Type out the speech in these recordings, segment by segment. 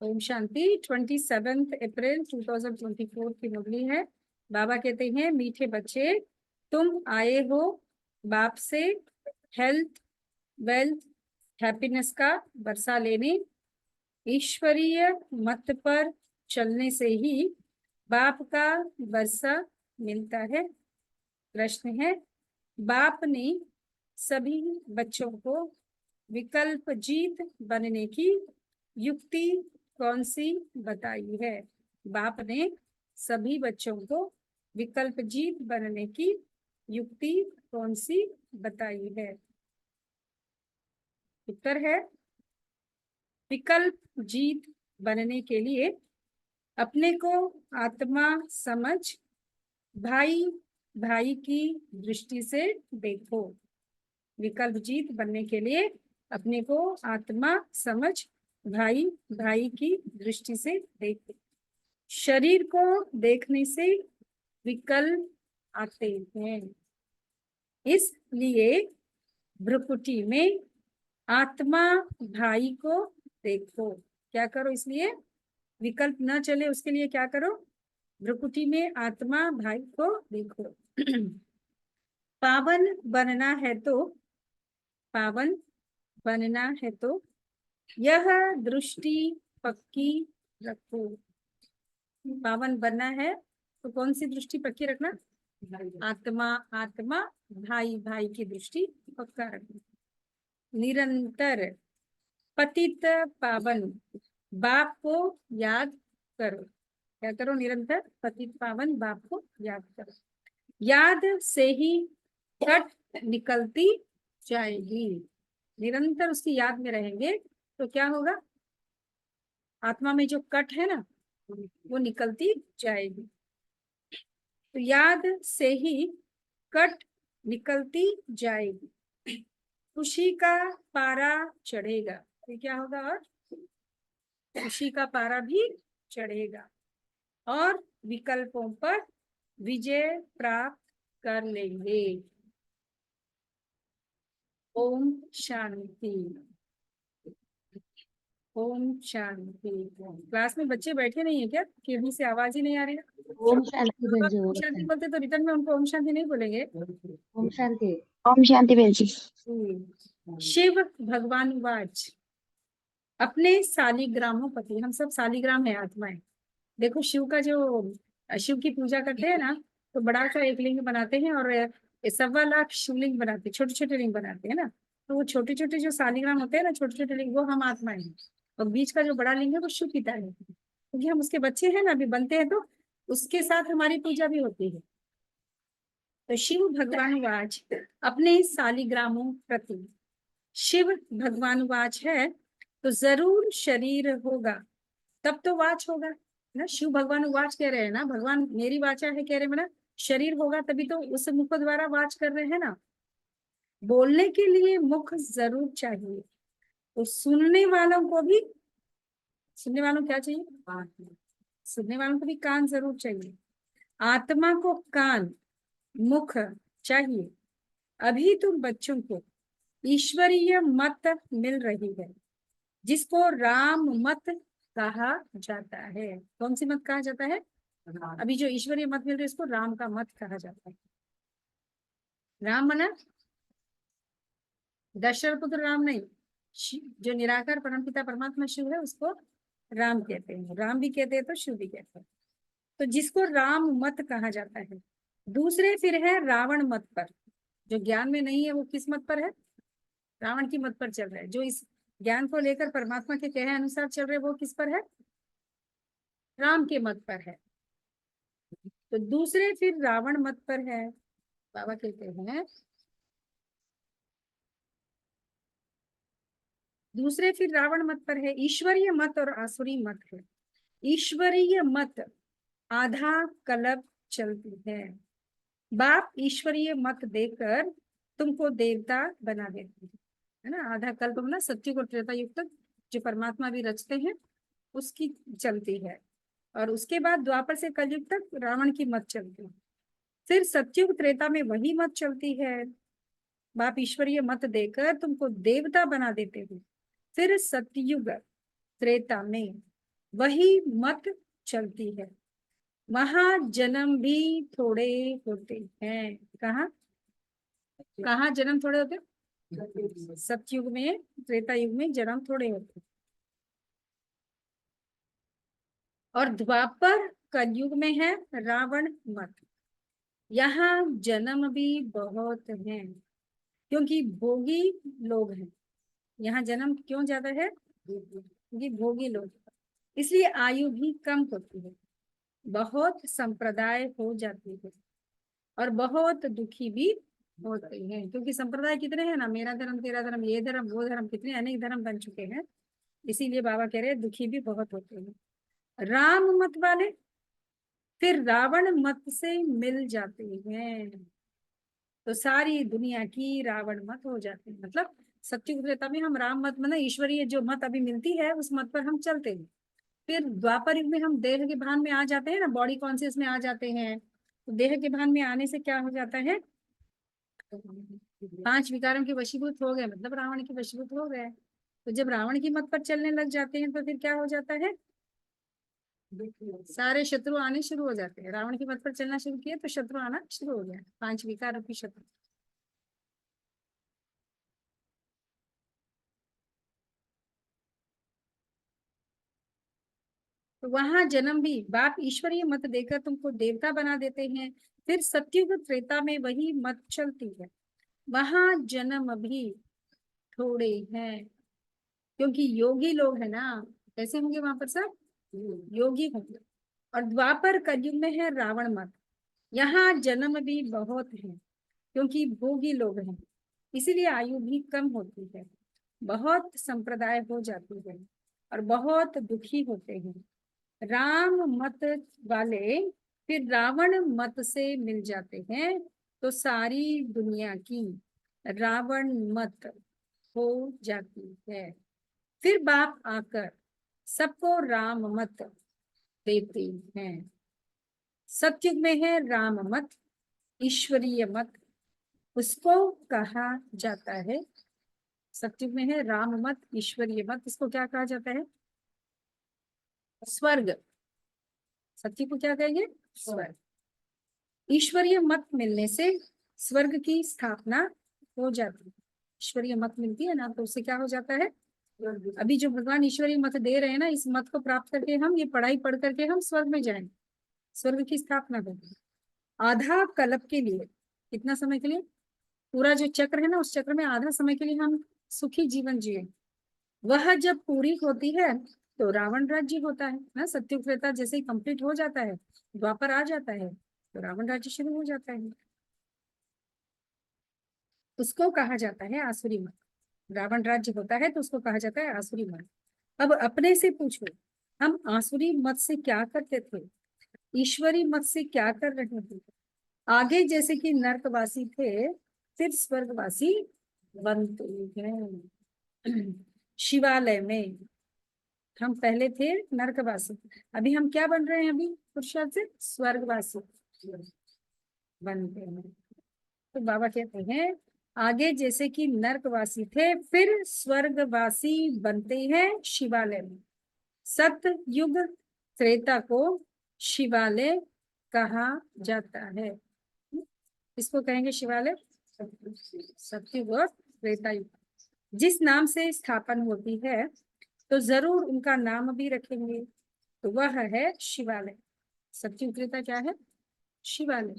ओम शांति। 27 अप्रैल 2024 की मुरली है। बाबा कहते हैं, मीठे बच्चे, तुम आए हो बाप से हेल्थ, वेल्थ, हैप्पीनेस का बरसा लेने। ईश्वरीय मत पर चलने से ही बाप का बरसा मिलता है। प्रश्न है, बाप ने सभी बच्चों को विकल्प जीत बनने की युक्ति कौन सी बताई है? बाप ने सभी बच्चों को विकल्प जीत बनने की युक्ति कौन सी बताई है? उत्तर है, विकल्प जीत बनने के लिए अपने को आत्मा समझ भाई भाई की दृष्टि से देखो। विकल्प जीत बनने के लिए अपने को आत्मा समझ भाई भाई की दृष्टि से देखो। शरीर को देखने से विकल्प आते हैं, इसलिए भ्रुकुटी में आत्मा भाई को देखो। क्या करो? इसलिए विकल्प न चले उसके लिए क्या करो? भ्रुकुटी में आत्मा भाई को देखो। पावन बनना है तो पावन बनना है तो यह दृष्टि पक्की रखो। पावन बनना है तो कौन सी दृष्टि पक्की रखना? आत्मा आत्मा भाई भाई की दृष्टि पक्का रखना। निरंतर पतित पावन बाप को याद करो। क्या करो? निरंतर पतित पावन बाप को याद करो। याद से ही कट निकलती जाएगी। निरंतर उसकी याद में रहेंगे तो क्या होगा? आत्मा में जो कट है ना, वो निकलती जाएगी। तो याद से ही कट निकलती जाएगी, खुशी का पारा चढ़ेगा। तो क्या होगा? और खुशी का पारा भी चढ़ेगा और विकल्पों पर विजय प्राप्त कर लेंगे। ओम शांति। ओम शांति। क्लास में बच्चे बैठे नहीं है क्या? कि अभी से आवाज ही नहीं आ रही है? ओम शांति बहन जी। ओम शांति बोलते तो रिटर्न में उनको ओम शांति नहीं बोलेंगे। ओम शांति। ओम शांति बहन जी। शिव भगवान वाच अपने सालिग्रामों पति, हम सब सालिग्राम है आत्माएं। देखो, शिव का जो शिव की पूजा करते हैं ना, तो बड़ा सा एक लिंग बनाते हैं और 1.25 लाख शिवलिंग बनाते हैं, छोटे छोटे लिंग बनाते हैं ना। तो वो छोटे छोटे जो सालिग्राम होते हैं ना, छोटे छोटे लिंग, वो हम आत्माएं हैं। और बीच का जो बड़ा लिंग है वो शिव पिता है, क्योंकि हम उसके बच्चे हैं ना, अभी बनते हैं तो उसके साथ हमारी पूजा भी होती है। तो शिव भगवान वाच अपने सालिग्रामों प्रति, शिव भगवान वाच है तो जरूर शरीर होगा, तब तो वाच होगा ना। शिव भगवान वाच कह रहे हैं ना, भगवान मेरी वाचा है कह रहे हैं ना, शरीर होगा तभी तो उस मुख द्वारा वाच कर रहे हैं ना। बोलने के लिए मुख जरूर चाहिए, तो सुनने वालों को भी, सुनने वालों क्या चाहिए? सुनने वालों को भी कान जरूर चाहिए। आत्मा को कान मुख चाहिए। अभी तुम बच्चों को ईश्वरीय मत मिल रही है, जिसको राम मत कहा जाता है। कौन सी मत कहा जाता है? अभी जो ईश्वरीय मत मिल रही है इसको राम का मत कहा जाता है। राम मना दशरथ पुत्र राम नहीं, जो निराकार परमपिता परमात्मा शिव है उसको राम कहते हैं। राम भी कहते हैं तो शिव भी कहते हैं। तो जिसको राम मत कहा जाता है। दूसरे फिर है रावण मत पर, जो ज्ञान में नहीं है वो किस मत पर है? रावण की मत पर चल रहा है। जो इस ज्ञान को लेकर परमात्मा के कहे अनुसार चल रहे वो किस पर है? राम के मत पर है। तो दूसरे फिर रावण मत पर है। बाबा कहते हैं, दूसरे फिर रावण मत पर है। ईश्वरीय मत और आसुरी मत है। ईश्वरीय मत आधा कल्प चलती है। बाप ईश्वरीय मत देकर तुमको देवता बना देते हैं, है ना। आधा कल्प मतलब सत्युग और त्रेता युग तक जो परमात्मा भी रचते हैं उसकी चलती है, और उसके बाद द्वापर से कलयुग तक रावण की मत चलती है। फिर सत्युग त्रेता में वही मत चलती है। बाप ईश्वरीय मत देकर तुमको देवता बना देते हैं। फिर सतयुग त्रेता में वही मत चलती है। वहां जन्म भी थोड़े होते हैं। कहाँ कहाँ जन्म थोड़े होते हैं? सतयुग में, त्रेता युग में जन्म थोड़े होते हैं। और द्वापर कलयुग में है रावण मत। यहाँ जन्म भी बहुत हैं, क्योंकि भोगी लोग हैं। यहाँ जन्म क्यों ज्यादा है? क्योंकि भोगी लोग, इसलिए आयु भी कम होती है। बहुत संप्रदाय हो जाती है और बहुत दुखी भी होते हैं, क्योंकि संप्रदाय कितने हैं ना, मेरा धर्म तेरा धर्म, ये धर्म वो धर्म, कितने अनेक धर्म बन चुके हैं। इसीलिए बाबा कह रहे हैं दुखी भी बहुत होते हैं। राम मत वाले फिर रावण मत से मिल जाते हैं, तो सारी दुनिया की रावण मत हो जाते हैं। मतलब सत्युग त्रेता में हम राम मत, मतलब ईश्वरीय जो मत अभी मिलती है उस मत पर हम चलते हैं। फिर द्वापर युग में हम देह के भान में आ जाते हैं ना, बॉडी कॉन्शियस में आ जाते हैं। तो देह के भान में आने से क्या हो जाता है? पांच विकारों के वशीभूत हो गए, मतलब रावण के वशीभूत हो गए। तो जब रावण की मत पर चलने लग जाते हैं तो फिर क्या हो जाता है? सारे शत्रु आने शुरू हो जाते हैं। रावण की मत पर चलना शुरू किया तो शत्रु आना शुरू हो गया, पांच विकार रूपी शत्रु। तो वहां जन्म भी बाप ईश्वरीय मत देकर तुमको देवता बना देते हैं। फिर सत्युग त्रेता में वही मत चलती है। वहां जन्म भी थोड़े हैं, क्योंकि योगी लोग है ना। कैसे होंगे वहां पर सब? योगी होंगे। और द्वापर कलयुग में है रावण मत। यहाँ जन्म भी बहुत है, क्योंकि भोगी लोग हैं। इसीलिए आयु भी कम होती है। बहुत संप्रदाय हो जाती है और बहुत दुखी होते हैं। राम मत वाले फिर रावण मत से मिल जाते हैं, तो सारी दुनिया की रावण मत हो जाती है। फिर बाप आकर सबको राम मत देते हैं। सतयुग में है राम मत, ईश्वरीय मत, उसको कहा जाता है। सतयुग में है राम मत, ईश्वरीय मत, इसको क्या कहा जाता है? स्वर्ग। सत्य को क्या कहेंगे? स्वर्ग। ईश्वरीय मत मिलने से स्वर्ग की स्थापना हो जाती है। ईश्वरीय मत मिलती है ना, तो उससे क्या हो जाता है? अभी जो भगवान ईश्वरीय मत दे रहे हैं ना, इस मत को प्राप्त करके हम ये पढ़ाई पढ़ करके हम स्वर्ग में जाएंगे, स्वर्ग की स्थापना होगी। आधा कल्प के लिए, कितना समय के लिए? पूरा जो चक्र है ना, उस चक्र में आधा समय के लिए हम सुखी जीवन जिए। वह जब पूरी होती है तो रावण राज्य होता है ना। सत्युग त्रेता जैसे ही कंप्लीट हो जाता है, द्वापर आ जाता है, तो रावण राज्य शुरू हो जाता है। उसको कहा जाता है आसुरी मत। रावण राज्य होता है तो उसको कहा जाता है आसुरी मत। अब अपने से पूछो, हम आसुरी मत से क्या करते थे, ईश्वरी मत से क्या कर रहे थे? आगे जैसे कि नरकवासी थे, फिर स्वर्गवासी बनते हैं। शिवालय में हम पहले थे नरकवासी, अभी हम क्या बन रहे हैं? अभी पुरुषार्थ से स्वर्गवासी बनते हैं। तो बाबा कहते हैं आगे जैसे कि नरकवासी थे, फिर स्वर्गवासी बनते हैं शिवालय में। सत्य युग त्रेता को शिवालय कहा जाता है। इसको कहेंगे शिवालय, सत्युग और त्रेता युग। जिस नाम से स्थापन होती है तो जरूर उनका नाम भी रखेंगे, तो वह है शिवालय। सत्युग त्रेता क्या है? शिवालय,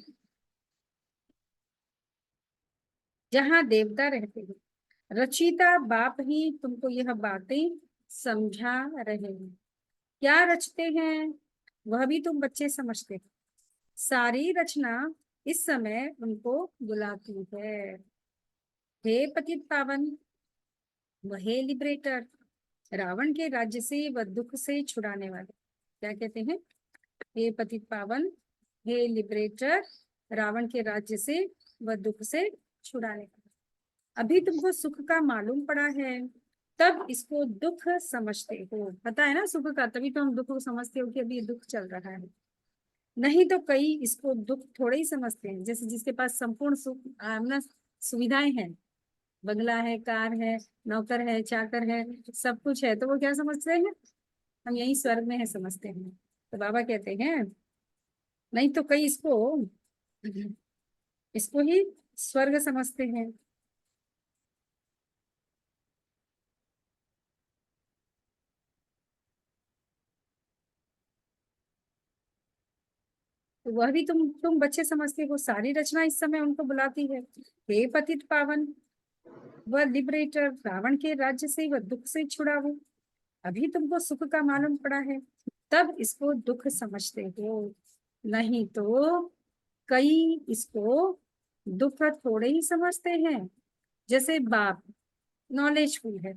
जहाँ देवता रहते हैं। रचिता बाप ही तुमको यह बातें समझा रहे हैं। क्या रचते हैं वह भी तुम बच्चे समझते हो। सारी रचना इस समय उनको बुलाती है। हे पतित पावन, वह लिबरेटर, रावण के राज्य से व दुख से छुड़ाने वाले। क्या कहते हैं? हे पतित पावन, हे लिबरेटर, रावण के राज्य से व दुख से छुड़ाने वाले। अभी तुमको सुख का मालूम पड़ा है, तब इसको दुख समझते हो। पता है ना सुख का, तभी तो हम दुख को समझते हो कि अभी दुख चल रहा है। नहीं तो कई इसको दुख थोड़े ही समझते हैं। जैसे जिसके पास संपूर्ण सुख ना सुविधाएं हैं, बंगला है, कार है, नौकर है, चाकर है, सब कुछ है, तो वो क्या समझते हैं? हम यही स्वर्ग में है समझते हैं। तो बाबा कहते हैं नहीं तो कई इसको इसको ही स्वर्ग समझते हैं। तो वह भी तुम बच्चे समझते हो। सारी रचना इस समय उनको बुलाती है, हे पतित पावन, वह लिबरेटर, रावण के राज्य से वह दुख से छुड़ाओ। अभी तुमको सुख का मालूम पड़ा है, तब इसको दुख समझते हो। नहीं तो कई इसको दुख थोड़े ही समझते हैं। जैसे बाप नॉलेजफुल है,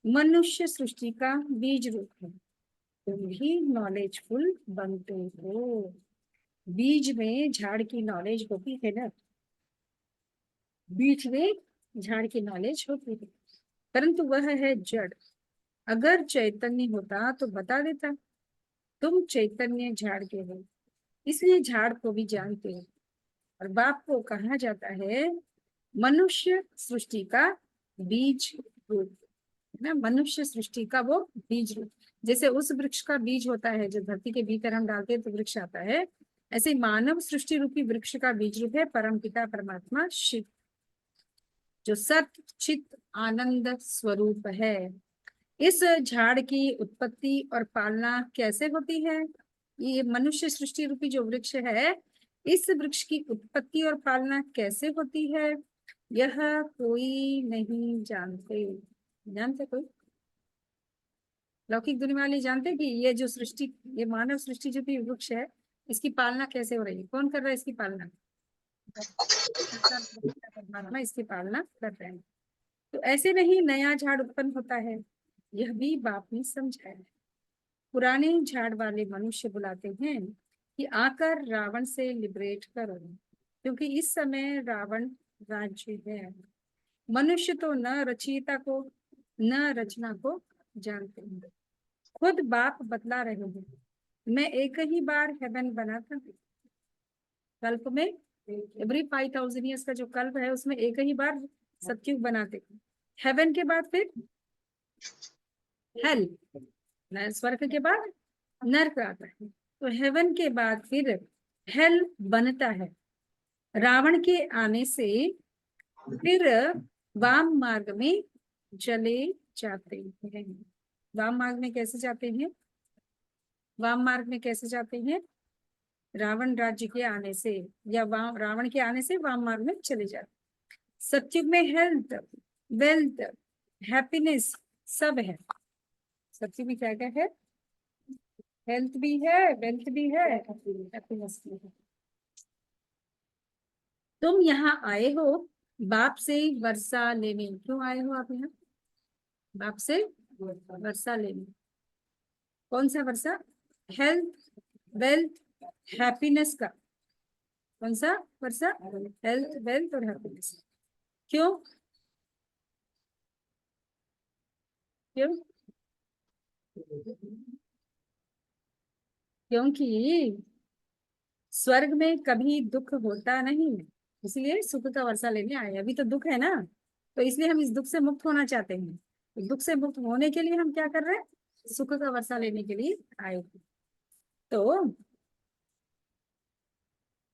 मनुष्य सृष्टि का बीज रूप है, तुम भी नॉलेजफुल बनते हो। बीज में झाड़ की नॉलेज होती है ना, बीज में झाड़ की नॉलेज होती है, परंतु वह है जड़। अगर चैतन्य होता तो बता देता, तुम चैतन्य झाड़ के हो, इसलिए झाड़ को भी जानते हो। और बाप को कहा जाता है मनुष्य सृष्टि का बीज रूप, है ना, मनुष्य सृष्टि का वो बीज रूप। जैसे उस वृक्ष का बीज होता है जो धरती के भीतर हम डालते हैं तो वृक्ष आता है, ऐसे मानव सृष्टि रूपी वृक्ष का बीज रूप है परम पिता परमात्मा शिव, जो सत्य चित आनंद स्वरूप है। इस झाड़ की उत्पत्ति और पालना कैसे होती है? ये मनुष्य सृष्टि रूपी जो वृक्ष है, इस वृक्ष की उत्पत्ति और पालना कैसे होती है, यह कोई नहीं जानते। जानते कोई? लौकिक दुनिया वाले जानते कि ये जो सृष्टि, ये मानव सृष्टि जो भी वृक्ष है, इसकी पालना कैसे हो रही है? कौन कर रहा है इसकी पालना? परमात्मा इसकी पालना कर रहे हैं। तो ऐसे नहीं नया झाड़ उत्पन्न होता है, यह भी बाप ने समझाया है। पुराने झाड़ वाले मनुष्य बुलाते हैं कि आकर रावण से लिबरेट करो, क्योंकि इस समय रावण राज्य है। मनुष्य तो न रचयिता को न रचना को जानते हैं। खुद बाप बतला रहे हैं, मैं एक ही बार हेवन बना था कल्प में, एवरी 5000 ईयर्स का जो कल्प है उसमें एक ही बार सतयुग बनाते थे। हेवन के बाद फिर हेल, स्वर्ग के बाद नर्क आता है, तो हेवन के बाद फिर हेल बनता है। रावण के आने से फिर वाम मार्ग में चले जाते हैं। वाम मार्ग में कैसे जाते हैं? वाम मार्ग में कैसे जाते हैं? रावण राज्य के आने से या रावण के आने से वाम मार्ग में चले जाते। सतयुग में हेल्थ, वेल्थ, हैप्पीनेस सब है। सतयुग में क्या क्या है? हेल्थ भी है, वेल्थ भी है, हैप्पीनेस भी है। तुम यहाँ आए हो बाप से वर्षा लेने। क्यों आए हो आप यहाँ? बाप से वर्षा लेने। कौन सा वर्षा? हेल्थ, वेल्थ, हैप्पीनेस का। कौन सा वर्षा? हेल्थ, वेल्थ और हैप्पीनेस। क्यों? क्यों? क्योंकि स्वर्ग में कभी दुख होता नहीं है, इसलिए सुख का वर्षा लेने आए। अभी तो दुख है ना, तो इसलिए हम इस दुख से मुक्त होना चाहते हैं। तो दुख से मुक्त होने के लिए हम क्या कर रहे हैं? सुख का वर्षा लेने के लिए आए हैं। तो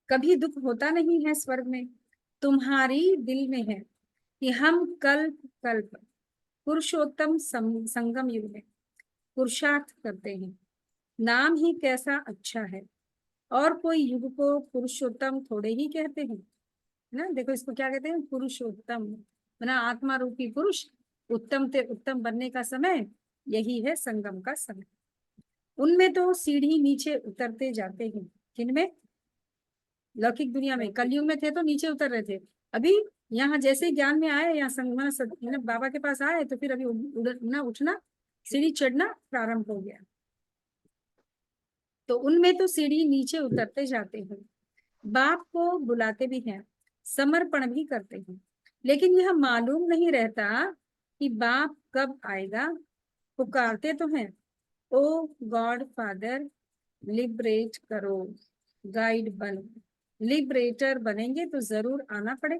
कभी दुख होता नहीं है स्वर्ग में। तुम्हारी दिल में है कि हम कल्प कल्प पुरुषोत्तम संगम युग में पुरुषार्थ करते हैं। नाम ही कैसा अच्छा है, और कोई युग को पुरुषोत्तम थोड़े ही कहते हैं, है ना। देखो इसको क्या कहते हैं? पुरुषोत्तम, ना आत्मा रूपी पुरुष उत्तम से उत्तम बनने का समय यही है, संगम का समय। उनमें तो सीढ़ी नीचे उतरते जाते हैं। किनमें? लौकिक दुनिया में। कलयुग में थे तो नीचे उतर रहे थे, अभी यहाँ जैसे ही ज्ञान में आए, यहाँ मतलब बाबा के पास आए तो फिर अभी उड़ना उठना सीढ़ी चढ़ना प्रारंभ हो गया। तो उनमें तो सीढ़ी नीचे उतरते जाते हैं। बाप को बुलाते भी हैं, समर्पण भी करते हैं, लेकिन यह मालूम नहीं रहता कि बाप कब आएगा। पुकारते तो हैं, ओ गॉड फादर लिबरेट करो, गाइड बन। लिबरेटर बनेंगे तो जरूर आना पड़े,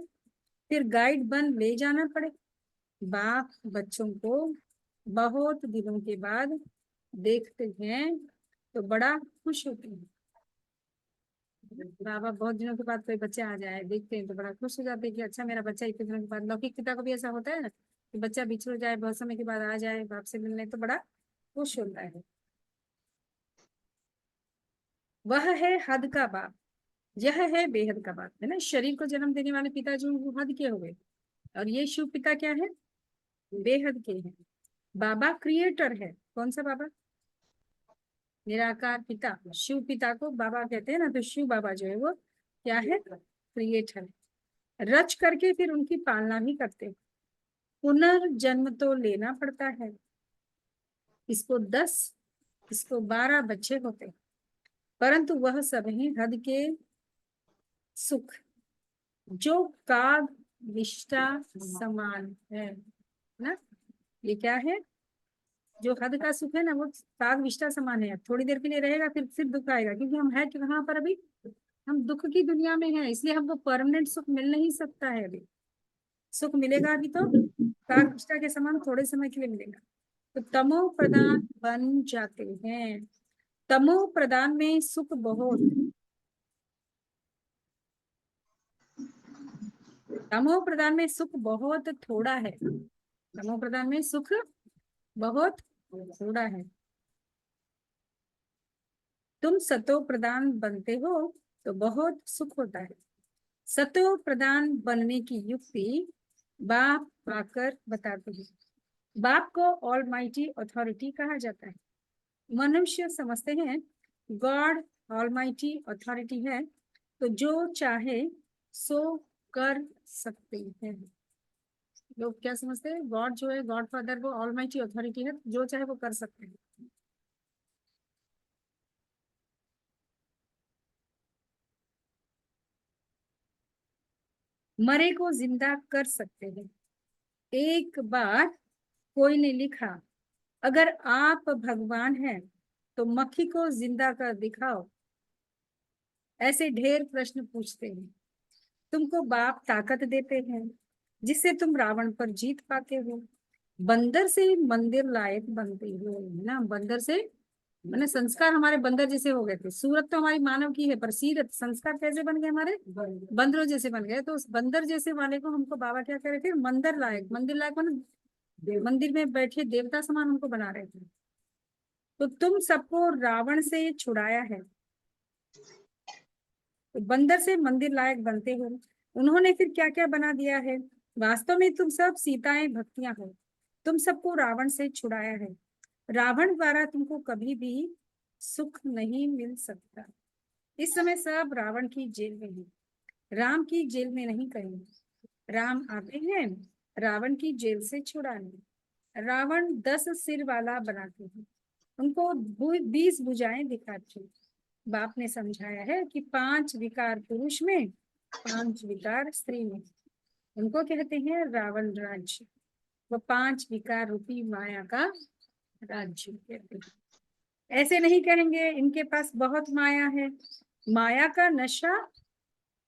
फिर गाइड बन ले जाना पड़े। बाप बच्चों को बहुत दिनों के बाद देखते हैं तो बड़ा खुश होते हैं। बाबा बहुत दिनों के बाद कोई बच्चा आ जाए, देखते हैं तो बड़ा खुश हो जाते हैं कि अच्छा मेरा बच्चा इतने दिनों के बाद। लौकिक पिता को भी ऐसा होता है ना कि बच्चा बिछड़ जाए, बहुत समय के बाद आ जाए बाप से मिलने, तो बड़ा खुश होता है। वह है हद का बाप, यह है बेहद का बाप, है ना। शरीर को जन्म देने वाले पिता जो वो हद के हो गए, और ये शिव पिता क्या है, बेहद के हैं। बाबा क्रिएटर है। कौन सा बाबा, निराकार पिता। शिव पिता को बाबा कहते हैं ना, तो शिव बाबा जो है वो क्या है, क्रिएटर। रच करके फिर उनकी पालना भी करते हैं। पुनर्जन्म तो लेना पड़ता है। इसको 10, इसको 12 बच्चे होते हैं, परंतु वह सब ही हद के सुख, जो काग विष्टा समान है ना। ये क्या है, जो हद का सुख है ना, वो काग विष्टा समान है। थोड़ी देर के लिए रहेगा, फिर दुख आएगा, क्योंकि हम है कि वहां पर अभी हम दुख की दुनिया में है, इसलिए हमको परमानेंट सुख मिल नहीं सकता है। अभी सुख मिलेगा अभी तो काग विष्टा के समान थोड़े समय के लिए मिलेगा। तो तमो प्रधान बन जाते हैं। तमो प्रधान में सुख बहुत, तमो प्रधान में सुख बहुत थोड़ा है। तमो प्रधान में सुख बहुत थोड़ा है। तुम सतो प्रधान बनते हो तो बहुत सुख होता है। सतो प्रधान बनने की युक्ति बाप आकर बताते हैं। बाप को ऑल माइटी अथॉरिटी कहा जाता है। मनुष्य समझते हैं गॉड ऑल माइटी अथॉरिटी है, तो जो चाहे सो कर सकते हैं। लोग क्या समझते हैं, गॉड जो है, गॉड फादर वो ऑल माइटी अथॉरिटी है, जो चाहे वो कर सकते हैं। मरे को जिंदा कर सकते हैं। एक बार कोई ने लिखा, अगर आप भगवान हैं तो मक्खी को जिंदा कर दिखाओ। ऐसे ढेर प्रश्न पूछते हैं। तुमको बाप ताकत देते हैं जिससे तुम रावण पर जीत पाते हो। बंदर से मंदिर लायक बनते हो, है ना। बंदर से मैंने संस्कार हमारे बंदर जैसे हो गए थे। सूरत तो हमारी मानव की है, पर सीरत संस्कार कैसे बन गए हमारे, बंदरों जैसे बन गए। तो उस बंदर जैसे वाले को हमको बाबा क्या कह रहे थे, मंदिर लायक। मंदिर लायक मतलब मंदिर में बैठे देवता समान हमको बना रहे थे। तो तुम सबको रावण से छुड़ाया है, तो बंदर से मंदिर लायक बनते हो। उन्होंने फिर क्या क्या बना दिया है। वास्तव में तुम सब सीताएं भक्तियां हो। तुम सबको रावण से छुड़ाया है। रावण द्वारा तुमको कभी भी सुख नहीं मिल सकता। इस समय सब रावण की जेल में है, राम की जेल में नहीं कहीं। राम आते हैं रावण की जेल से छुड़ाने। रावण 10 सिर वाला बनाते हैं, उनको 20 भुजाएं दिखाते हैं। बाप ने समझाया है कि 5 विकार पुरुष में, 5 विकार स्त्री में। उनको कहते हैं रावण राज्य। वो 5 विकार रूपी माया का राज्य कहते हैं। ऐसे नहीं कहेंगे इनके पास बहुत माया है। माया का नशा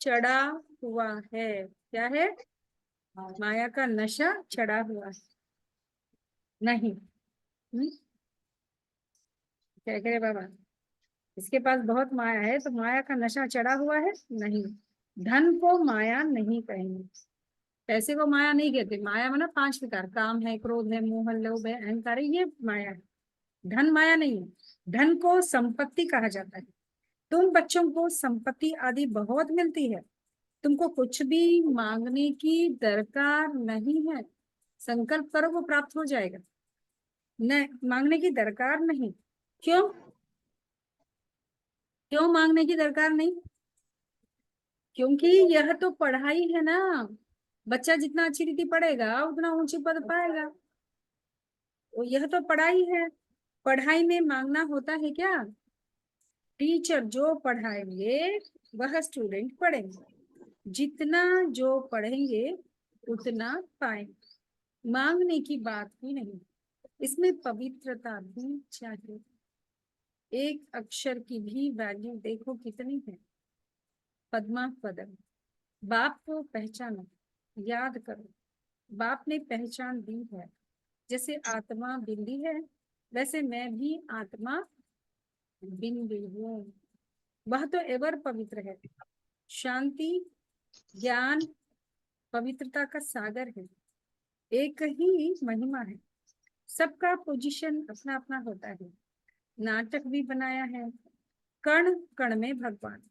चढ़ा हुआ है। क्या है, माया का नशा चढ़ा हुआ है। नहीं, क्या कह रहे बाबा, इसके पास बहुत माया है तो माया का नशा चढ़ा हुआ है, नहीं। धन को माया नहीं कहेंगे, पैसे को माया नहीं कहते। माया मतलब 5 विकार, काम है, क्रोध है, मोह है, लोभ है, अहंकार है, ये माया है। धन माया नहीं है। धन को संपत्ति कहा जाता है। तुम बच्चों को संपत्ति आदि बहुत मिलती है, तुमको कुछ भी मांगने की दरकार नहीं है। संकल्प करो वो प्राप्त हो जाएगा, न मांगने की दरकार नहीं। क्यों, क्यों मांगने की दरकार नहीं, क्योंकि यह तो पढ़ाई है ना। बच्चा जितना अच्छी रीति पढ़ेगा उतना ऊंची पद पाएगा। तो यह तो पढ़ाई है। पढ़ाई में मांगना होता है क्या, टीचर जो पढ़ाएंगे वह स्टूडेंट पढ़ेंगे। जितना जो पढ़ेंगे उतना पाएंगे। मांगने की बात ही नहीं, इसमें पवित्रता भी चाहिए। एक अक्षर की भी वैल्यू देखो कितनी है। पद्मा पदम। बाप को पहचानो, याद करो। बाप ने पहचान दी है। जैसे आत्मा बिल्ली है वैसे मैं भी आत्मा बिंदु हूँ। वह तो एवर पवित्र है, शांति, ज्ञान, पवित्रता का सागर है। एक ही महिमा है, सबका पोजीशन अपना अपना होता है। नाटक भी बनाया है, कण कण में भगवान।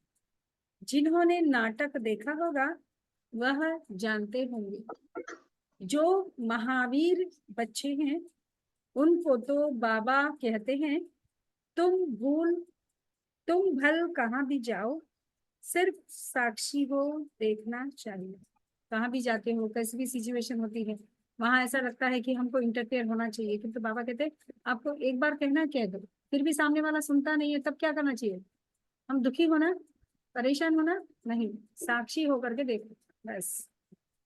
जिन्होंने नाटक देखा होगा वह जानते होंगे। जो महावीर बच्चे हैं उनको तो बाबा कहते हैं। तुम भल कहाँ भी जाओ, सिर्फ साक्षी हो देखना चाहिए। कहाँ भी जाते हो, कैसी भी सिचुएशन होती है, वहां ऐसा लगता है कि हमको इंटरफेयर होना चाहिए, किंतु बाबा कहते हैं आपको एक बार कहना कह दो, फिर भी सामने वाला सुनता नहीं है, तब क्या करना चाहिए? हम दुखी होना, परेशान होना नहीं, साक्षी होकर के देखो बस।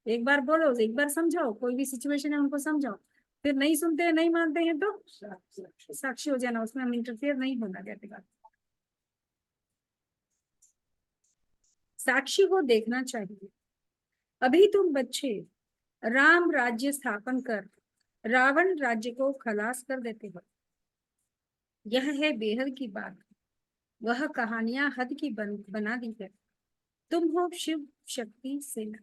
एक बार बोलो, एक बार समझाओ, कोई भी सिचुएशन है उनको समझाओ, फिर नहीं सुनते हैं, नहीं मानते हैं तो साक्षी हो जाना, उसमें हम इंटरफेयर नहीं होना कहते बात। साक्षी को देखना चाहिए। अभी तुम बच्चे राम राज्य स्थापन कर रावण राज्य को खलास कर देते हो। यह है बेहद की बात। वह कहानियां हद की बना दी है। तुम हो शिव शक्ति सेना।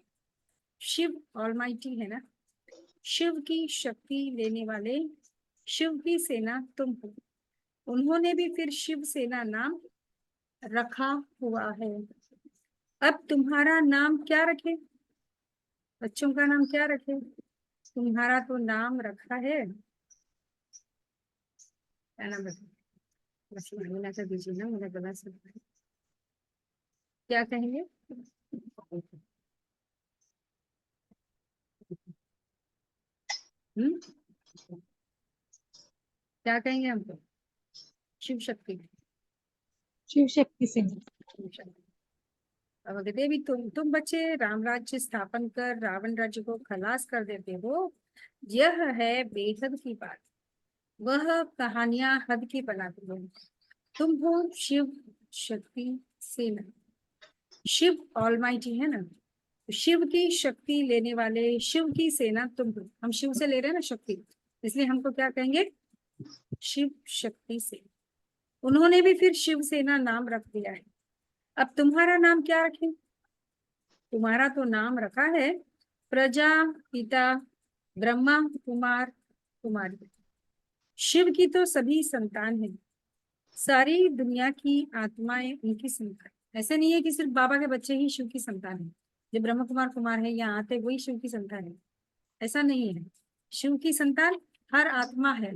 शिव ऑलमाइटी है ना, शिव की शक्ति लेने वाले, शिव की सेना तुम हो। उन्होंने भी फिर शिव सेना नाम रखा हुआ है। अब तुम्हारा नाम क्या रखे? बच्चों का नाम क्या रखे? तुम्हारा तो नाम रखा है, क्या नाम रखा? बस मालूम कर दीजिए ना, मुझे गला से क्या कहेंगे? हम्म, क्या कहेंगे हमको? शिव शक्ति। शिव शक्ति सिंह। शिव शक्ति। अब कहते देवी तुम बच्चे राम राज्य स्थापन कर रावण राज्य को खलास कर देते हो। यह है बेहद की बात। वह कहानियां हद की बनाती हो। तुम हो शिव शक्ति सेना। शिव ऑलमाइटी है ना, तो शिव की शक्ति लेने वाले, शिव की सेना तुम हो। हम शिव से ले रहे हैं ना शक्ति, इसलिए हमको क्या कहेंगे? शिव शक्ति से। उन्होंने भी फिर शिव सेना नाम रख दिया है। अब तुम्हारा नाम क्या रखें? तुम्हारा तो नाम रखा है प्रजापिता ब्रह्मा कुमार कुमारी। शिव की तो सभी संतान है, सारी दुनिया की आत्माएं उनकी संतान। ऐसे नहीं है कि सिर्फ बाबा के बच्चे ही शिव की संतान है, जो ब्रह्म कुमार कुमार है यहाँ आते वही शिव की संतान है, ऐसा नहीं है। शिव की संतान हर आत्मा है,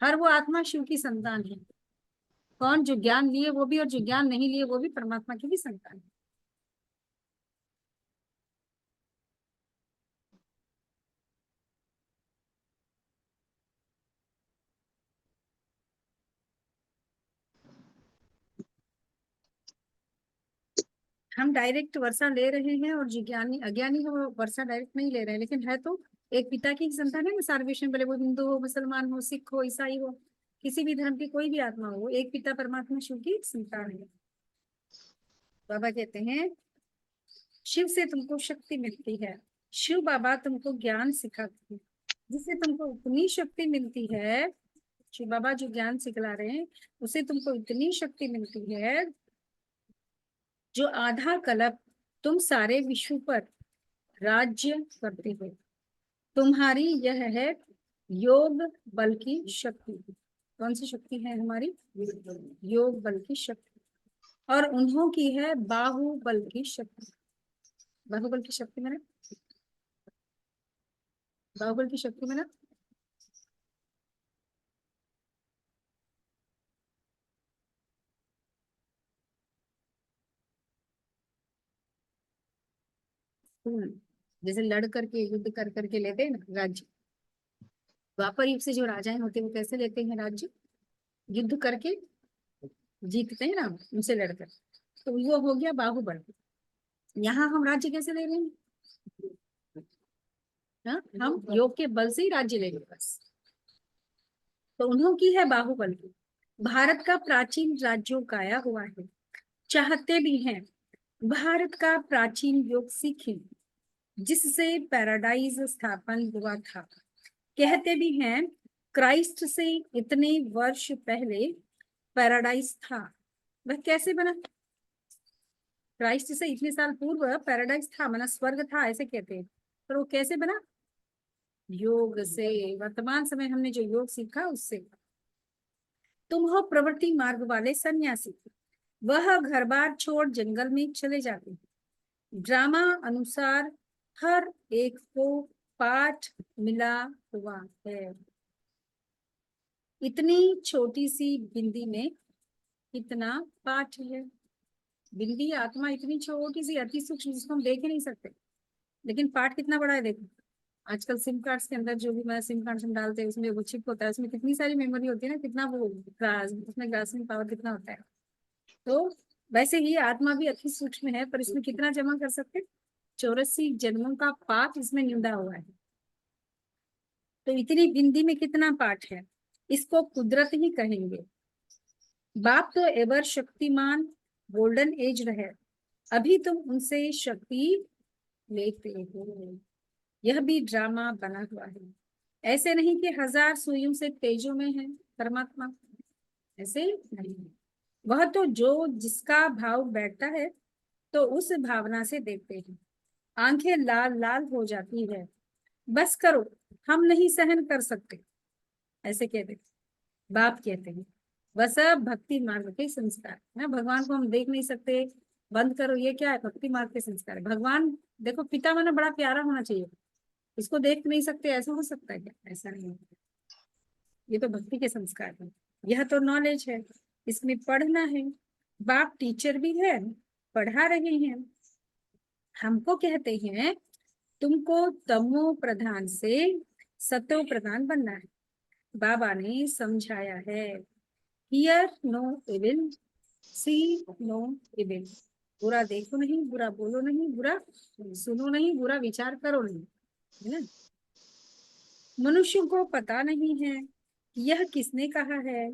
हर वो आत्मा शिव की संतान है। कौन? जो ज्ञान लिए वो भी, और जो ज्ञान नहीं लिए वो भी परमात्मा की भी संतान है। हम डायरेक्ट वर्षा ले रहे हैं, और जो ज्ञानी अज्ञानी है वो वर्षा डायरेक्ट नहीं ले रहे हैं, लेकिन है तो एक पिता की संतान है ना। सारे विषय भले वो हिंदू हो, मुसलमान हो, सिख हो, ईसाई हो, किसी भी धर्म की कोई भी आत्मा हो, एक पिता परमात्मा शिव की संतान है। बाबा कहते हैं शिव से तुमको शक्ति मिलती है, शिव बाबा तुमको ज्ञान सिखाते हैं, जिससे तुमको इतनी शक्ति मिलती है। शिव बाबा जो ज्ञान सिखला रहे हैं उससे तुमको इतनी शक्ति मिलती है, जो आधा कल्प तुम सारे विश्व पर राज्य करते हो। तुम्हारी यह है योग बल की शक्ति। कौन सी शक्ति है हमारी? योग बल की शक्ति। और उन्हों की है बाहुबल की शक्ति। बाहुबल की शक्ति में ना, बाहुबल की शक्ति में ना, जैसे लड़ करके युद्ध कर करके लेते हैं ना राज्य। द्वापर युग से जो राजाएं होते हैं वो कैसे लेते हैं राज्य? युद्ध करके जीतते हैं ना, उनसे लड़कर। तो वो हो गया बाहुबल। यहाँ हम राज्य कैसे ले रहे हैं? हाँ, हम योग के बल से ही राज्य ले रहे हैं बस। तो उन्हों की है बाहुबल की। भारत का प्राचीन राज्यों काया हुआ है, चाहते भी हैं भारत का प्राचीन योग सीखें, जिससे पैराडाइज स्थापन हुआ था। कहते भी हैं क्राइस्ट से इतने वर्ष पहले पैराडाइज था, वह कैसे बना? क्राइस्ट से इतने साल पूर्व पैराडाइज था, माना स्वर्ग था ऐसे कहते हैं, पर वो कैसे बना? योग से। वर्तमान समय हमने जो योग सीखा उससे। तुम हो प्रवृत्ति मार्ग वाले सन्यासी, वह घर बार छोड़ जंगल में चले जाते हैं। ड्रामा अनुसार हर एक को पाठ मिला हुआ है। इतनी छोटी सी बिंदी में कितना पाठ है? बिंदी आत्मा इतनी छोटी सी अति सूक्ष्म जिसको हम देख ही नहीं सकते, लेकिन पाठ कितना बड़ा है देखो। आजकल सिम कार्ड्स के अंदर जो भी मैं सिम कार्ड हम डालते हैं उसमें वो चिप होता है, उसमें कितनी सारी मेमोरी होती है ना, कितना वो उसमें ग्रास्पिंग पावर कितना होता है। तो वैसे ही आत्मा भी अति सूक्ष्म है, पर इसमें कितना जमा कर सकते? 84 जन्मों का पाठ इसमें निंदा हुआ है। तो इतनी बिंदी में कितना पाठ है? इसको कुदरत ही कहेंगे। बाप तो एवर शक्तिमान गोल्डन एज रहे, अभी तुम उनसे शक्ति लेते हो। यह भी ड्रामा बना हुआ है। ऐसे नहीं कि 1000 सुइयों से तेजों में है परमात्मा, ऐसे नहीं। वह तो जो जिसका भाव बैठता है तो उस भावना से देखते हैं। आंखें लाल लाल हो जाती है, बस करो हम नहीं सहन कर सकते, ऐसे कहते बाप कहते हैं। वह सब भक्ति मार्ग के संस्कार है ना। भगवान को हम देख नहीं सकते, बंद करो, ये क्या है? भक्ति मार्ग के संस्कार है। भगवान देखो, पिता माना बड़ा प्यारा होना चाहिए, इसको देख नहीं सकते ऐसा हो सकता है क्या? ऐसा नहीं है, ये तो भक्ति के संस्कार है। यह तो नॉलेज है, इसमें पढ़ना है। बाप टीचर भी है, पढ़ा रहे हैं। हमको कहते हैं तुमको तमो प्रधान से सतो प्रधान बनना है। बाबा ने समझाया है, hear no evil, see no evil. बुरा देखो नहीं, बुरा बोलो नहीं, बुरा सुनो नहीं, बुरा विचार करो नहीं, है ना। मनुष्यों को पता नहीं है यह किसने कहा है।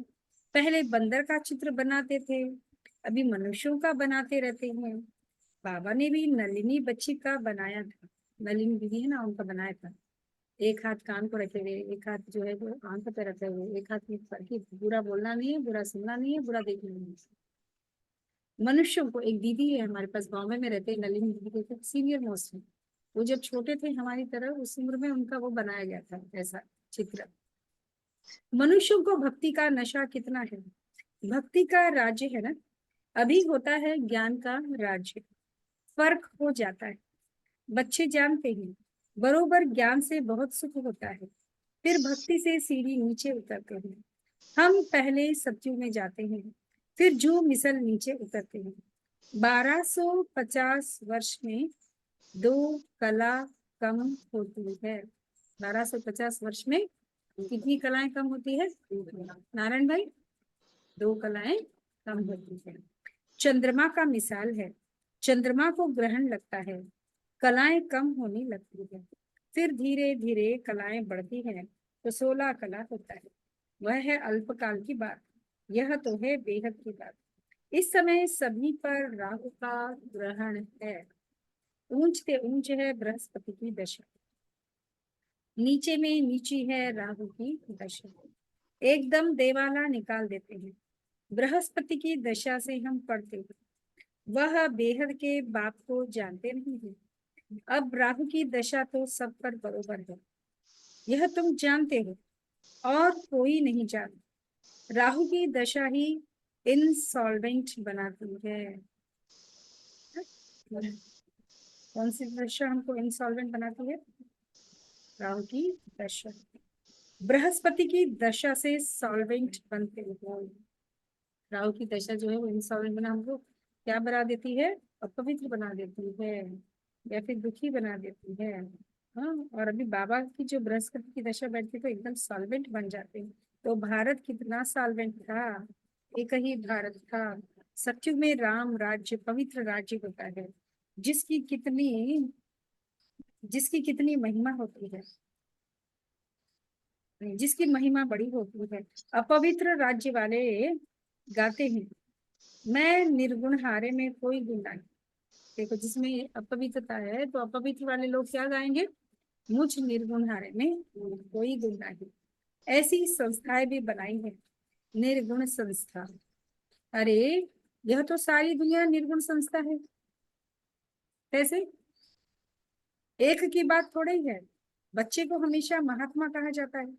पहले बंदर का चित्र बनाते थे, अभी मनुष्यों का बनाते रहते हैं। बाबा ने भी नलिनी बच्ची का बनाया था, नलिनी दीदी है ना, उनका बनाया था। एक हाथ कान को रखे हुए, एक हाथ जो है वो आंख पे रखे हुए, एक हाथ में करके, बुरा बोलना नहीं है, बुरा सुनना नहीं है, बुरा देखना नहीं है। मनुष्यों को, एक दीदी है हमारे पास गाँव में रहते हैं, नलिनी दीदी के सीनियर मोस्ट है। वो जब छोटे थे हमारी तरह, उस उम्र में उनका वो बनाया गया था ऐसा चित्र। मनुष्यों को भक्ति का नशा कितना है। भक्ति का राज्य है ना, अभी होता है ज्ञान का राज्य। फर्क हो जाता है, बच्चे जानते हैं बरोबर ज्ञान से बहुत सुख होता है, फिर भक्ति से सीढ़ी नीचे उतरते हैं। हम पहले सत्युग में जाते हैं, फिर जो मिसल नीचे उतरते हैं। 1250 वर्ष में 2 कला कम होती है। 1250 वर्ष में कितनी कलाएं कम होती है नारायण भाई? 2 कलाएं कम होती है। चंद्रमा का मिसाल है, चंद्रमा को ग्रहण लगता है, कलाएं कम होने लगती है, फिर धीरे धीरे कलाएं बढ़ती हैं तो 16 कला होता है। वह है अल्पकाल की बात, यह तो है बेहद की बात। इस समय सभी पर राहु का ग्रहण है। ऊंचते ऊंच है बृहस्पति की दशा, नीचे में नीची है राहु की दशा। एकदम देवाला निकाल देते हैं। बृहस्पति की दशा से हम पढ़ते हैं, वह बेहद के बाप को जानते नहीं है। अब राहु की दशा तो सब पर बरोबर है, यह तुम जानते हो और कोई नहीं जानता। राहु की दशा ही इंसॉल्वेंट बनाती है। कौन सी दशा हमको इंसॉल्वेंट बनाती है? राहु की दशा। बृहस्पति की दशा से सॉल्वेंट बनते हो। राहु की दशा जो है वो इंसॉल्वेंट बना, हमको क्या बना देती है? अपवित्र बना देती है, या फिर दुखी बना देती है। हाँ, और अभी बाबा की जो बृहस्पति की दशा बैठती है तो एकदम सॉल्वेंट बन जाते हैं। तो भारत कितना सॉल्वेंट था, एक ही भारत था। सत्युग में राम राज्य पवित्र राज्य होता है, जिसकी कितनी जिसकी कितनी महिमा होती है, जिसकी महिमा बड़ी होती है। अपवित्र राज्य वाले गाते हैं, मैं निर्गुण हारे में कोई गुण नहीं। देखो, जिसमें अपवित्रता है तो अपवित्र वाले लोग क्या गाएंगे? मुझ निर्गुण हारे में कोई गुण नहीं। ऐसी संस्थाएं भी बनाई है, निर्गुण संस्था। अरे यह तो सारी दुनिया निर्गुण संस्था है। कैसे? एक की बात थोड़ी है। बच्चे को हमेशा महात्मा कहा जाता है,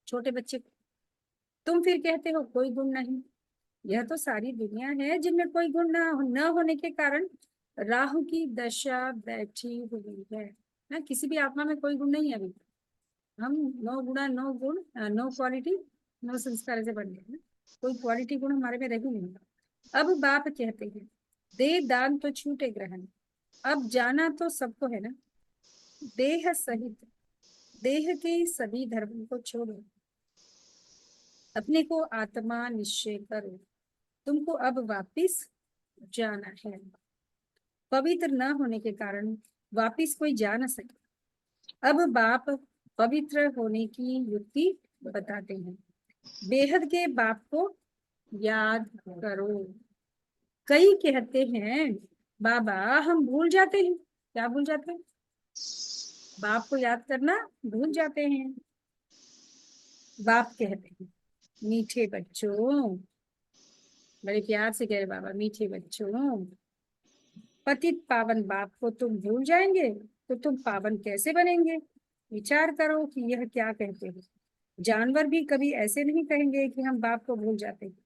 छोटे बच्चे को। तुम फिर कहते हो कोई गुण नहीं। यह तो सारी दुनिया है जिनमें कोई गुण न होने के कारण राहु की दशा बैठी हुई है ना। किसी भी आत्मा में कोई गुण नहीं है अभी। हम 9 गुणा 9 गुण, 9 क्वालिटी 9 संस्कार से बन गए ना। कोई क्वालिटी गुण हमारे में रही नहीं। अब बाप कहते हैं दे दान तो छूटे ग्रहण। अब जाना तो सबको है ना, देह सहित देह के सभी धर्मों को छोड़ो, अपने को आत्मा निश्चय करो। तुमको अब वापिस जाना है। पवित्र न होने के कारण वापिस कोई जा न सके। अब बाप पवित्र होने की युक्ति बताते हैं। बेहद के बाप को याद करो। कई कहते हैं बाबा हम भूल जाते हैं। क्या भूल जाते हैं? बाप को याद करना भूल जाते हैं। बाप कहते हैं मीठे बच्चों, बड़े प्यार से कह रहे बाबा, मीठे बच्चों, पतित पावन बाप को तुम भूल जाएंगे तो तुम पावन कैसे बनेंगे? विचार करो कि यह क्या कहते हो। जानवर भी कभी ऐसे नहीं कहेंगे कि हम बाप को भूल जाते हैं।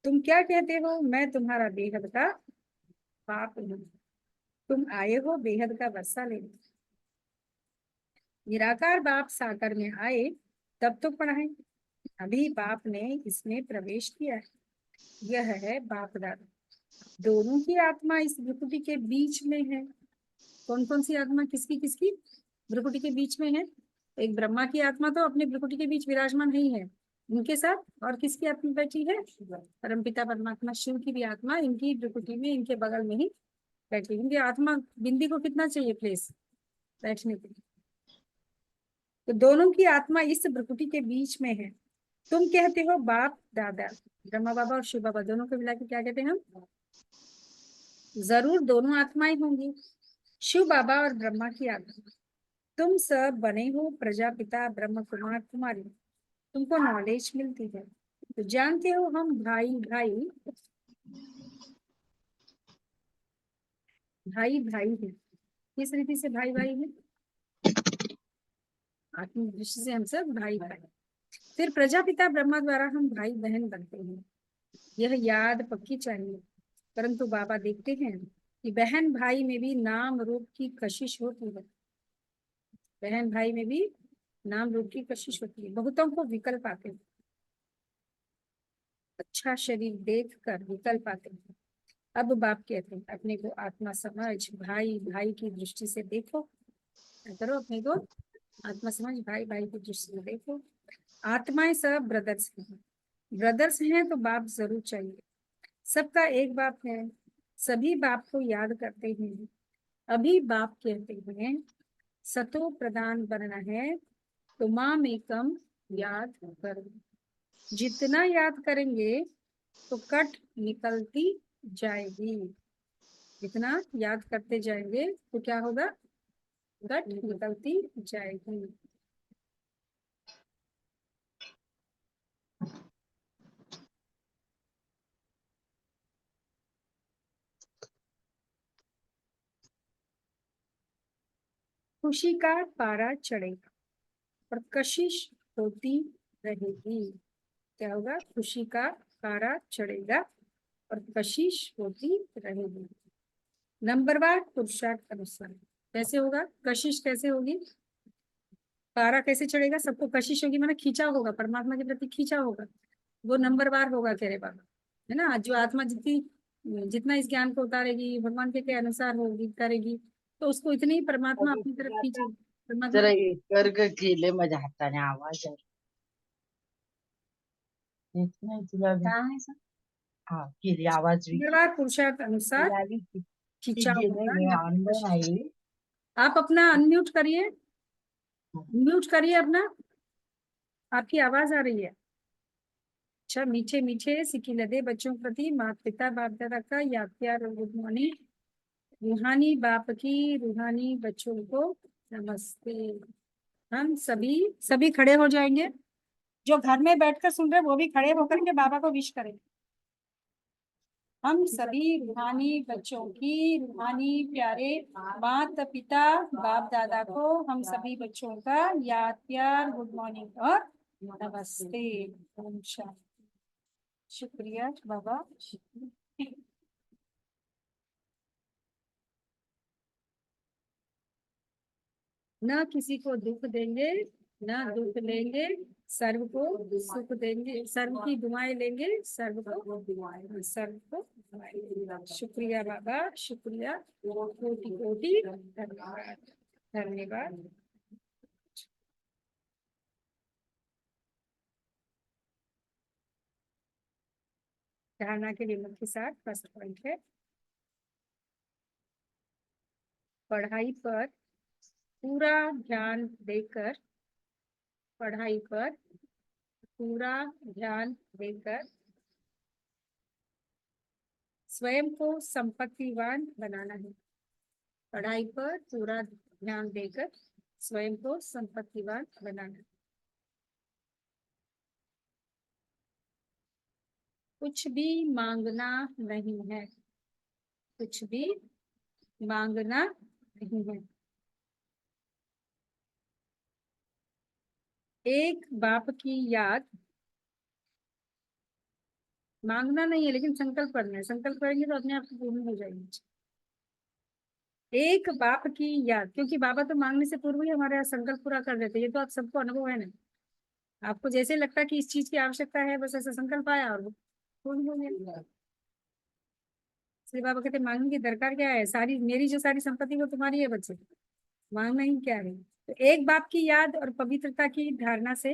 तुम क्या कहते हो? मैं तुम्हारा बेहद का बाप हूँ। तुम आए हो बेहद का वर्षा लेने। निराकार बाप साकार में आए तब तो पढ़ाए। अभी बाप ने इसमें प्रवेश किया है। यह है बाप दादा। दोनों की आत्मा इस भ्रुकुटी के बीच में है। कौन कौन सी आत्मा किसकी किसकी भ्रुकुटी के बीच में है? एक ब्रह्मा की आत्मा तो अपने भ्रुकुटी के बीच विराजमान नहीं है, उनके साथ और किसकी आत्मा बैठी है? परमपिता परमात्मा शिव की भी आत्मा इनकी भ्रुकुटी में, इनके बगल में ही बैठी। इनकी आत्मा बिंदी को कितना चाहिए प्लेस बैठने के लिए? तो दोनों की आत्मा इस भ्रुकुटी के बीच में है। तुम कहते हो बाप दादा, ब्रह्मा बाबा और शिव बाबा दोनों को मिला के क्या कहते हैं हम? जरूर दोनों आत्माएं होंगी, शिव बाबा और ब्रह्मा की आत्मा। तुम सब बने हो प्रजापिता ब्रह्म कुमार कुमारी। तुमको नॉलेज मिलती है तो जानते हो हम भाई भाई भाई भाई है। किस रीति से भाई भाई है? आत्मिक दृष्टि से हम सब भाई भाई। फिर प्रजापिता ब्रह्मा द्वारा हम भाई बहन बनते हैं। यह याद पक्की चाहिए। परंतु बाबा देखते हैं कि बहन भाई में भी नाम रूप की कशिश होती है। बहन भाई में भी नाम रूप की कशिश होती है। बहुतों को विकल्प आते हैं। अच्छा शरीर देख कर विकल्प आते हैं। अब बाप कहते हैं अपने को आत्मा समझ, भाई भाई की दृष्टि से देखो। करो अपने को आत्मा समझ, भाई भाई की दृष्टि से देखो। आत्माएं सब ब्रदर्स हैं। ब्रदर्स हैं तो बाप जरूर चाहिए। सबका एक बाप है। सभी बाप को याद करते हैं। अभी बाप कहते हैं सतो प्रदान बनना है तो माम एकम याद करो। जितना याद करेंगे तो कट निकलती जाएगी। जितना याद करते जाएंगे तो क्या होगा? कट निकलती जाएगी। खुशी का पारा चढ़ेगा और कशिश होती रहेगी। क्या होगा? खुशी का पारा चढ़ेगा और कशिश होती रहेगी। नंबरवार पुरुषार्थ अनुसार कैसे होगा? कशिश कैसे होगी? पारा कैसे चढ़ेगा? सबको कशिश होगी माना खींचा होगा, परमात्मा के प्रति खींचा होगा। वो नंबरवार होगा कह रहे बाबा, है ना। जो आत्मा जितनी जितना इस ज्ञान को उतारेगी, भगवान के अनुसार होगी करेगी, तो उसको इतनी ही परमात्मा अपनी तरफ खींचेगी। परमात्मा जरा एक केले माझ्या हाताने आवाज आहे. येत नाही तुला बी? कहाँ है सब? हा केली आवाज बी नंबरवार पुरुषार्थ अनुसार झाली ती खींचा गेले होगा मी या फिर आणलं कशिश। नाही. आप अपना अनम्यूट करिए, म्यूट करिए अपना, आपकी आवाज आ रही है। अच्छा, मीठे मीठे सिकी लदे बच्चों के प्रति माता पिता बाप दादा का याद प्यार और गुड मॉर्निंग। रूहानी बाप की रूहानी बच्चों को नमस्ते। हम सभी सभी खड़े हो जाएंगे। जो घर में बैठकर सुन रहे हैं वो भी खड़े होकर के बाबा को विश करेंगे। हम सभी रूहानी बच्चों की रूहानी प्यारे माता पिता बाप दादा को हम सभी बच्चों का याद प्यार गुड मॉर्निंग और नमस्ते। ओम शांति। शुक्रिया बाबा। न किसी को दुख देंगे न दुख लेंगे, सर्व को सुख देंगे, सर्व की दुआएं लेंगे, सर्व को शुक्रिया बाबा, शुक्रिया, कोटि कोटि धन्यवाद धन्यवाद। धारणा के विमल के साथ फर्स्ट पॉइंट है पढ़ाई पर पूरा ध्यान देकर, पढ़ाई पर पूरा ध्यान देकर स्वयं को संपत्तिवान बनाना है। पढ़ाई पर पूरा ध्यान देकर स्वयं को संपत्तिवान बनाना है। कुछ भी मांगना नहीं है, कुछ भी मांगना नहीं है। एक बाप की याद, मांगना नहीं है लेकिन संकल्प करना है। संकल्प करेंगे तो अपने आप पूर्ण हो जाएंगे। एक बाप की याद, क्योंकि बाबा तो मांगने से पूर्व ही हमारा संकल्प पूरा कर देते हैं। ये तो आप सबको अनुभव है ना। आपको जैसे लगता है कि इस चीज की आवश्यकता है, बस ऐसा संकल्प आया और वो पूर्ण हो गया। इसलिए बाबा कहते मांगने की दरकार क्या है, सारी मेरी जो सारी संपत्ति वो तुम्हारी है बच्चे, मांगना ही क्या है। तो एक बाप की याद और पवित्रता की धारणा से,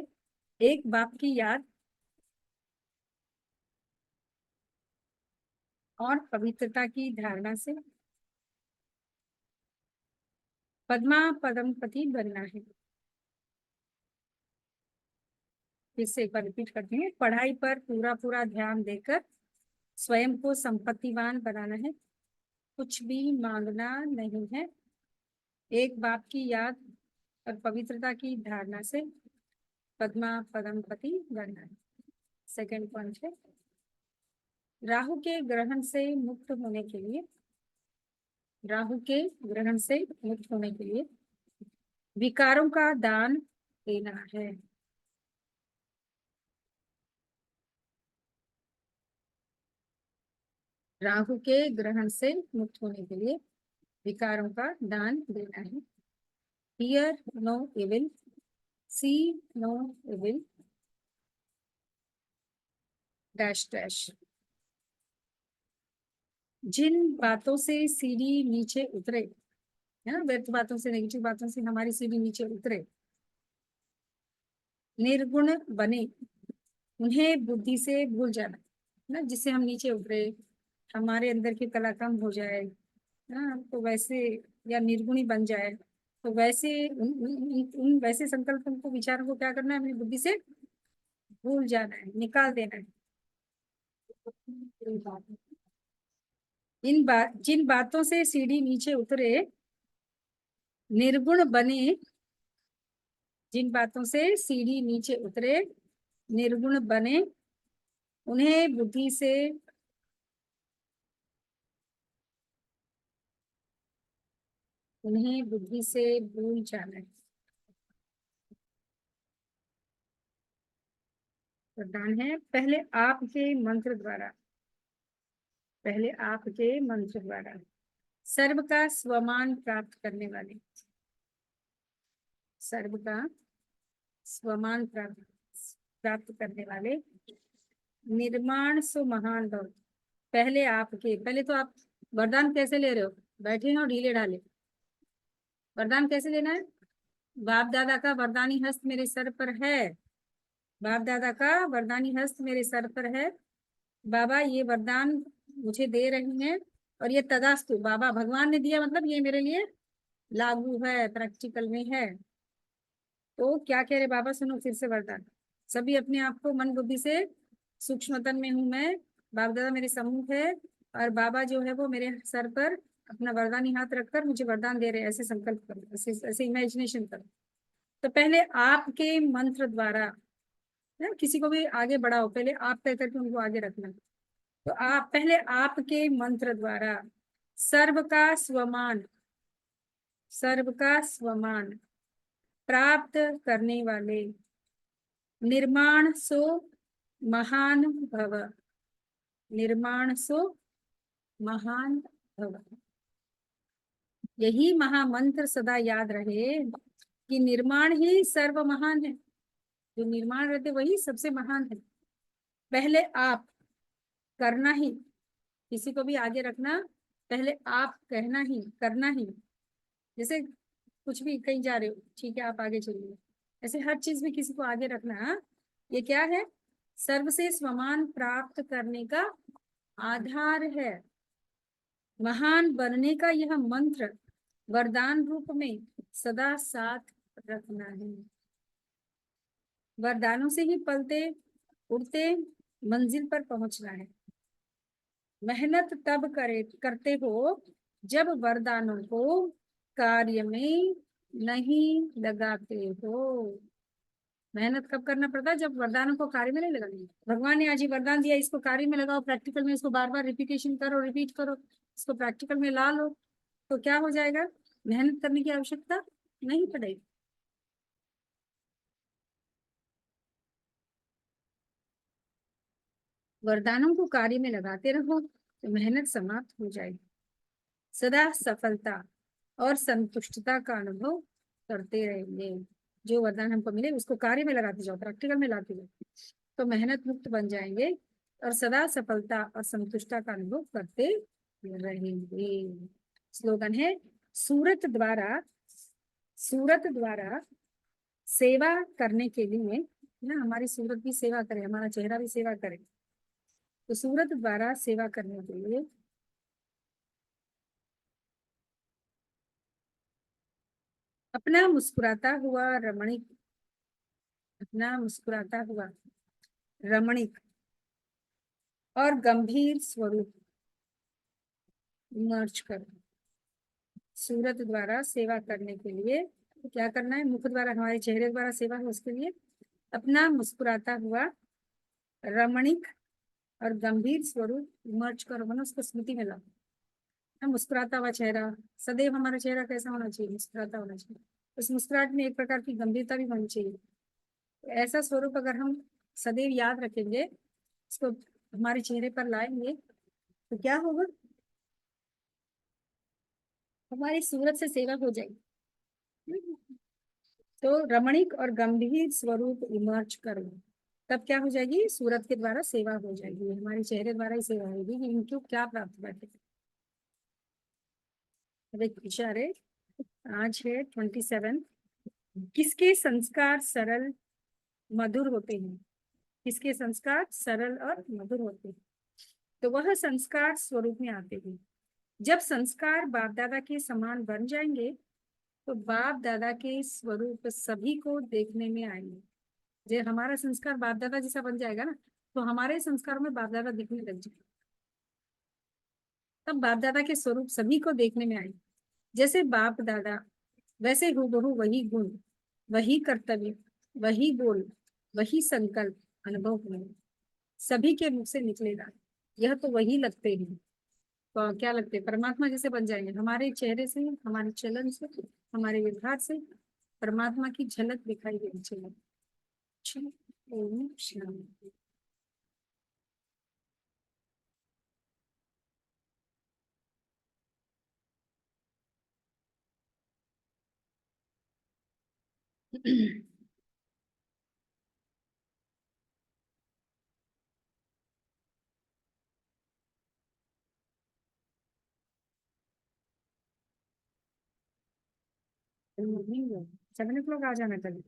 एक बाप की याद और पवित्रता की धारणा से पद्मा पद्मपति बनना है। फिर से एक बार रिपीट करते हैं। पढ़ाई पर पूरा पूरा ध्यान देकर स्वयं को संपत्तिवान बनाना है। कुछ भी मांगना नहीं है। एक बाप की याद और पवित्रता की धारणा से पद्मा पद्मपति बनना है। सेकंड पॉइंट है राहु के ग्रहण से मुक्त होने के लिए, राहु के ग्रहण से मुक्त होने के लिए विकारों का दान देना है। राहु के ग्रहण से मुक्त होने के लिए विकारों का दान देना है। Hear no evil, see no evil, dash dash. जिन बातों से सीढ़ी नीचे उतरे, है व्यर्थ बातों से, नेगेटिव बातों से हमारी सीढ़ी नीचे उतरे, निर्गुण बने, उन्हें बुद्धि से भूल जाना ना। जिससे हम नीचे उतरे, हमारे अंदर की कला कम हो जाए ना, तो वैसे, या निर्गुणी बन जाए, तो वैसे उन वैसे संकल्पों को, विचारों को क्या करना है, अपनी बुद्धि से भूल जाना है, निकाल देना है। जिन बातों से सीढ़ी नीचे उतरे, निर्गुण बने, जिन बातों से सीढ़ी नीचे उतरे निर्गुण बने, उन्हें बुद्धि से भूल जाना है। वरदान है पहले आपके मंत्र द्वारा, पहले आपके मंत्र द्वारा सर्व का स्वमान प्राप्त करने वाले, सर्व का स्वमान प्राप्त करने वाले निर्माण सो महान भव। पहले आपके, पहले तो आप वरदान कैसे ले रहे हो, बैठे हैं और ढीले ढाले। वरदान कैसे लेना है, बाप दादा का वरदानी हस्त मेरे सर पर है, बाप दादा का वरदानी हस्त मेरे सर पर है। बाबा ये वरदान मुझे दे रही हैं और ये तदास्तु, बाबा भगवान ने दिया मतलब ये मेरे लिए लागू है, प्रैक्टिकल में है। तो क्या कह रहे बाबा, सुनो फिर से वरदान। सभी अपने आप को मन बुद्धि से, सूक्ष्मतन में हूँ मैं, बाप दादा मेरे सम्मुख है और बाबा जो है वो मेरे सर पर अपना वरदानी हाथ रखकर मुझे वरदान दे रहे हैं। ऐसे संकल्प करो, ऐसे ऐसे इमेजिनेशन करो। तो पहले आपके मंत्र द्वारा, ना किसी को भी आगे बढ़ाओ, पहले आप कह करके उनको आगे रखना। तो आप पहले आपके मंत्र द्वारा सर्व का स्वमान, सर्व का स्वमान प्राप्त करने वाले निर्माण सो महान भव, निर्माण सो महान भव। यही महामंत्र सदा याद रहे कि निर्माण ही सर्व महान है, जो निर्माण रहते वही सबसे महान है। पहले आप करना ही, किसी को भी आगे रखना, पहले आप कहना ही, करना ही। जैसे कुछ भी कहीं जा रहे हो, ठीक है आप आगे चलिए, ऐसे हर चीज में किसी को आगे रखना। हाँ? ये क्या है? सर्व से स्वमान प्राप्त करने का आधार है। महान बनने का यह मंत्र वरदान रूप में सदा साथ रखना है। वरदानों से ही पलते उड़ते मंजिल पर पहुंचना है। मेहनत तब करते हो जब वरदानों को कार्य में नहीं लगाते हो। मेहनत कब करना पड़ता है? जब वरदानों को कार्य में नहीं लगाना। भगवान ने आज ये वरदान दिया, इसको कार्य में लगाओ, प्रैक्टिकल में इसको बार बार रिपीटेशन करो, रिपीट करो, इसको प्रैक्टिकल में ला लो, तो क्या हो जाएगा? मेहनत करने की आवश्यकता नहीं पड़ेगी। वरदानों को कार्य में लगाते रहो तो मेहनत समाप्त हो जाएगी। सदा सफलता और संतुष्टता का अनुभव करते रहेंगे। जो वरदान हमको मिले उसको कार्य में लगाते जाओ, प्रैक्टिकल में लाते जाओ, तो मेहनत मुक्त बन जाएंगे और सदा सफलता और संतुष्टता का अनुभव करते रहेंगे। स्लोगन है, सूरत द्वारा, सूरत द्वारा सेवा करने के लिए ना, हमारी सूरत भी सेवा करे, हमारा चेहरा भी सेवा करे। तो सूरत द्वारा सेवा करने के लिए अपना मुस्कुराता हुआ रमणीक, अपना मुस्कुराता हुआ रमणीक और गंभीर स्वरूप मर्ज करो। सूरत द्वारा सेवा करने के लिए क्या करना है? मुख द्वारा, हमारे चेहरे द्वारा सेवा है, उसके लिए अपना मुस्कुराता हुआ रमणीक और गंभीर स्वरूप मर्ज करो, मतलब उसको स्मृति में लाओ। मुस्कुराता हुआ चेहरा, सदैव हमारा चेहरा कैसा होना चाहिए? मुस्कुराता होना चाहिए। उस मुस्कुराहट में एक प्रकार की गंभीरता भी होनी चाहिए। तो ऐसा स्वरूप अगर हम सदैव याद रखेंगे, इसको हमारे चेहरे पर लाएंगे, तो क्या होगा? हमारी सूरत से सेवा हो जाएगी। तो रमणीक और गंभीर स्वरूप इमर्ज करो, तब क्या हो जाएगी? सूरत के द्वारा सेवा हो जाएगी, हमारे चेहरे द्वारा ही सेवा होगी कि इनको क्या प्राप्त बैठे। विचार है, आज है 27। किसके संस्कार सरल मधुर होते हैं? किसके संस्कार सरल और मधुर होते हैं? तो वह संस्कार स्वरूप में आते हैं। जब संस्कार बाप दादा के समान बन जाएंगे तो बाप दादा के स्वरूप सभी को देखने में आएंगे। जब हमारा संस्कार बाप दादा जैसा बन जाएगा ना, तो हमारे संस्कारों में बाप दादा दिखने लग जाएंगे, तब बाप दादा के स्वरूप सभी को देखने में आएंगे। जैसे बाप दादा वैसे हूबहू वही गुण, वही कर्तव्य, वही बोल, वही संकल्प अनुभव में सभी के मुख से निकलेगा। यह तो वही लगते हैं, तो क्या लगते हैं? परमात्मा जैसे बन जाएंगे। हमारे चेहरे से, हमारे चलन से, हमारे व्यवहार से परमात्मा की झलक दिखाई देनी चाहिए। ओम शांति। नहीं, 7 o'clock आ जाना कल।